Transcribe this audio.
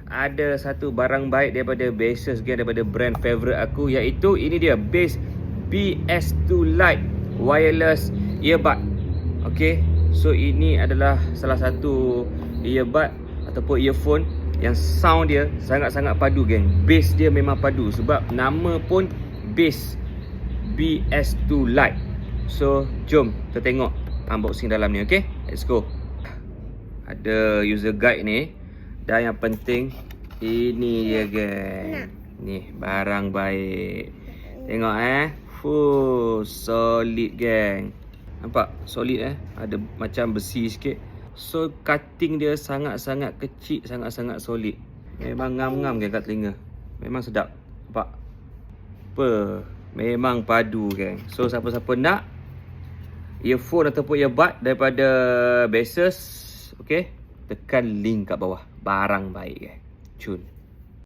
ada satu barang baik daripada Bases geng, daripada brand favourite aku, iaitu ini dia Base BS2 Lite wireless earbud. Okay, so ini adalah salah satu earbud ataupun earphone yang sound dia sangat-sangat padu geng. Bass dia memang padu sebab nama pun Base BS2 Lite. So jom kita tengok unboxing dalam ni. Okay, let's go. Ada user guide ni. Dan yang penting, ini dia geng. Ni barang baik. Tengok solid geng. Nampak? Solid ada macam besi sikit. So cutting dia sangat-sangat kecil, sangat-sangat solid. Memang ngam-ngam geng kat telinga. Memang sedap. Nampak? Memang padu geng. So siapa-siapa nak earphone ataupun earbud daripada Bases, okay, tekan link kat bawah. Barang baik geng. Cun.